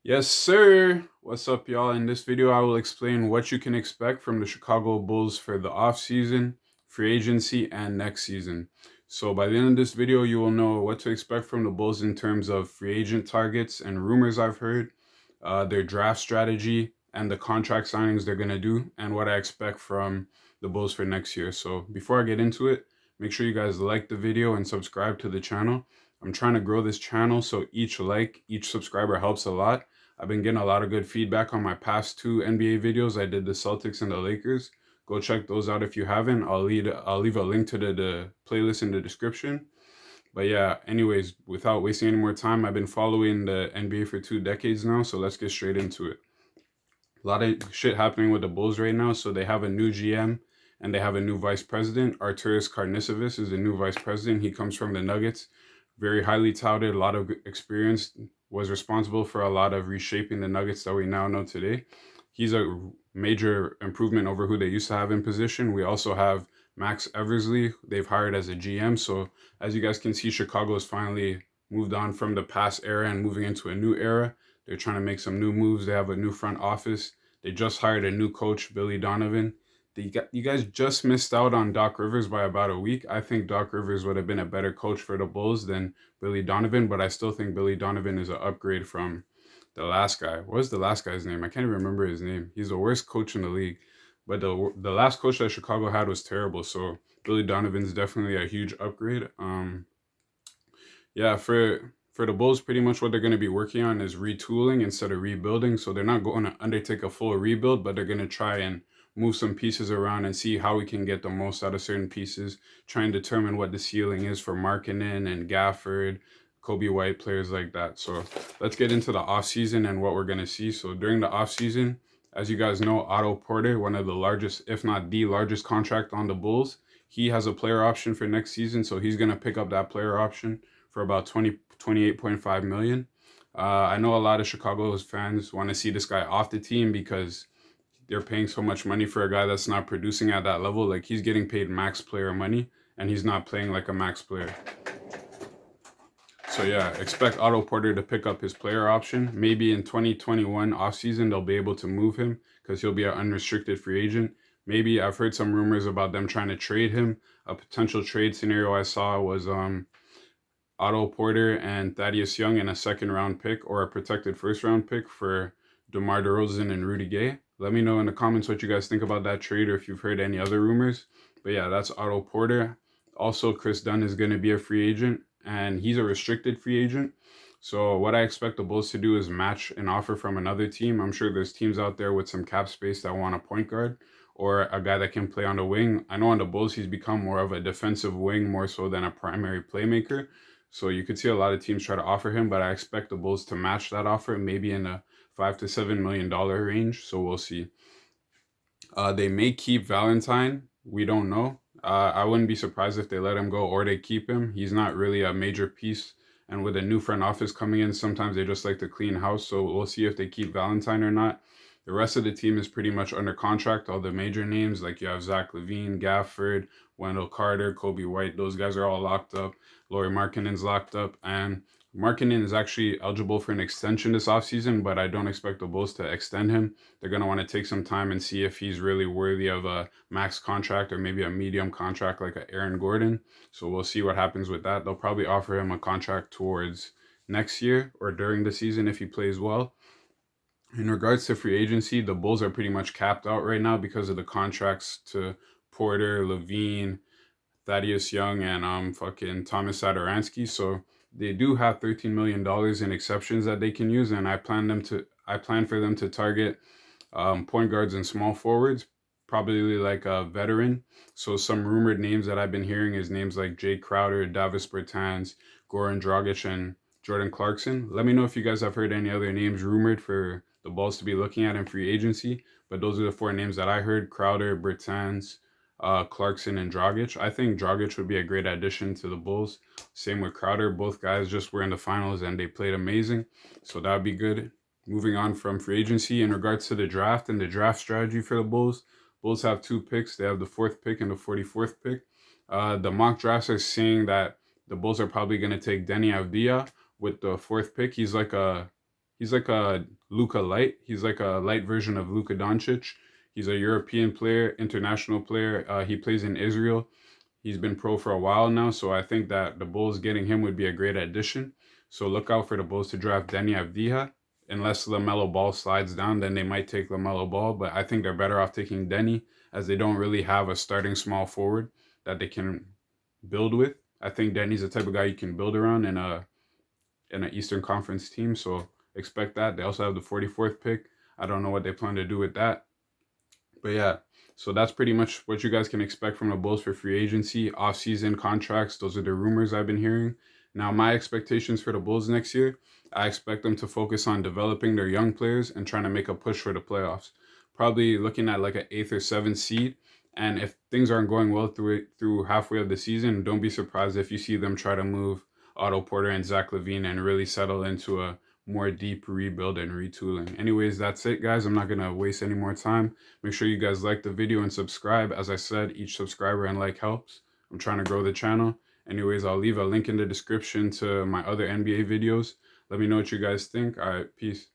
Yes, sir. What's up, y'all? In this video, I will explain what you can expect from the Chicago Bulls for the offseason, free agency, and next season. So by the end of this video, you will know what to expect from the Bulls in terms of free agent targets and rumors I've heard, their draft strategy, and the contract signings they're going to do, and what I expect from the Bulls for next year. So before I get into it, make sure you guys like the video and subscribe to the channel. I'm trying to grow this channel, so each subscriber helps a lot. I've been getting a lot of good feedback on my past two NBA videos. I did the Celtics and the Lakers. Go check those out if you haven't. I'll leave a link to the playlist in the description. But yeah, anyways, without wasting any more time, I've been following the NBA for 2 decades now, so let's get straight into it. A lot of shit happening with the Bulls right now. So they have a new GM and they have a new vice president. Arturas Karnisovas is the new vice president. He comes from the Nuggets, very highly touted, a lot of experience, was responsible for a lot of reshaping the Nuggets that we now know today. He's a major improvement over who they used to have in position. We also have Max Eversley, they've hired as a GM. So as you guys can see, Chicago has finally moved on from the past era and moving into a new era. They're trying to make some new moves. They have a new front office. They just hired a new coach, Billy Donovan. You guys just missed out on Doc Rivers by about a week. I think Doc Rivers would have been a better coach for the Bulls than Billy Donovan, but I still think Billy Donovan is an upgrade from the last guy. What was the last guy's name? I can't even remember his name. He's the worst coach in the league. But the last coach that Chicago had was terrible. So Billy Donovan's definitely a huge upgrade. Yeah, for the Bulls, pretty much what they're going to be working on is retooling instead of rebuilding. So they're not going to undertake a full rebuild, but they're going to try and move some pieces around and see how we can get the most out of certain pieces. Try and determine what the ceiling is for Markkanen and Gafford, Kobe White, players like that. So let's get into the offseason and what we're going to see. So during the offseason, as you guys know, Otto Porter, one of the largest, if not the largest contract on the Bulls, he has a player option for next season. So he's going to pick up that player option for about 28.5 million. I know a lot of Chicago's fans want to see this guy off the team because they're paying so much money for a guy that's not producing at that level. Like, he's getting paid max player money and he's not playing like a max player. So yeah, expect Otto Porter to pick up his player option. Maybe in 2021 offseason, they'll be able to move him because he'll be an unrestricted free agent. Maybe I've heard some rumors about them trying to trade him. A potential trade scenario I saw was Otto Porter and Thaddeus Young in a second round pick or a protected first round pick for DeMar DeRozan and Rudy Gay. Let me know in the comments what you guys think about that trade or if you've heard any other rumors. But yeah, that's Otto Porter. Also, Chris Dunn is going to be a free agent and he's a restricted free agent. So what I expect the Bulls to do is match an offer from another team. I'm sure there's teams out there with some cap space that want a point guard or a guy that can play on the wing. I know on the Bulls he's become more of a defensive wing more so than a primary playmaker. So you could see a lot of teams try to offer him, but I expect the Bulls to match that offer, maybe in a $5 to $7 million range. So we'll see. They may keep Valentine. We don't know. I wouldn't be surprised if they let him go or they keep him. He's not really a major piece. And with a new front office coming in, sometimes they just like to clean house. So we'll see if they keep Valentine or not. The rest of the team is pretty much under contract. All the major names, like you have Zach LaVine, Gafford, Wendell Carter, Kobe White, those guys are all locked up. Lauri Markkanen's locked up. And Markkanen is actually eligible for an extension this offseason, but I don't expect the Bulls to extend him. They're going to want to take some time and see if he's really worthy of a max contract or maybe a medium contract like a Aaron Gordon. So we'll see what happens with that. They'll probably offer him a contract towards next year or during the season if he plays well. In regards to free agency, the Bulls are pretty much capped out right now because of the contracts to Porter, LaVine, Thaddeus Young, and fucking Thomas Satoransky. So they do have $13 million in exceptions that they can use, and I plan for them to target point guards and small forwards, probably like a veteran. So some rumored names that I've been hearing is names like Jay Crowder, Davis Bertans, Goran Dragic, and Jordan Clarkson. Let me know if you guys have heard any other names rumored for the Bulls to be looking at in free agency. But those are the four names that I heard: Crowder, Bertans, Clarkson, and Dragic. I think Dragic would be a great addition to the Bulls. Same with Crowder. Both guys just were in the finals and they played amazing. So that would be good. Moving on from free agency, in regards to the draft and the draft strategy for the Bulls, Bulls have two picks. They have the 4th pick and the 44th pick. The mock drafts are saying that the Bulls are probably going to take Denny Avdia with the 4th pick. He's like a He's like a Luka light. He's like a light version of Luka Doncic. He's a European player, international player. He plays in Israel. He's been pro for a while now, so I think that the Bulls getting him would be a great addition. So look out for the Bulls to draft Deni Avdija. Unless LaMelo Ball slides down, then they might take LaMelo Ball, but I think they're better off taking Deni, as they don't really have a starting small forward that they can build with. I think Deni's the type of guy you can build around in an Eastern Conference team, so expect that. They also have the 44th pick. I don't know what they plan to do with that. But yeah, so that's pretty much what you guys can expect from the Bulls for free agency, off-season contracts. Those are the rumors I've been hearing. Now, my expectations for the Bulls next year, I expect them to focus on developing their young players and trying to make a push for the playoffs. Probably looking at like an 8th or 7th seed. And if things aren't going well through halfway of the season, don't be surprised if you see them try to move Otto Porter and Zach LaVine and really settle into a more deep rebuild and retooling. Anyways, that's it, guys. I'm not going to waste any more time. Make sure you guys like the video and subscribe. As I said, each subscriber and like helps. I'm trying to grow the channel. Anyways, I'll leave a link in the description to my other NBA videos. Let me know what you guys think. All right, peace.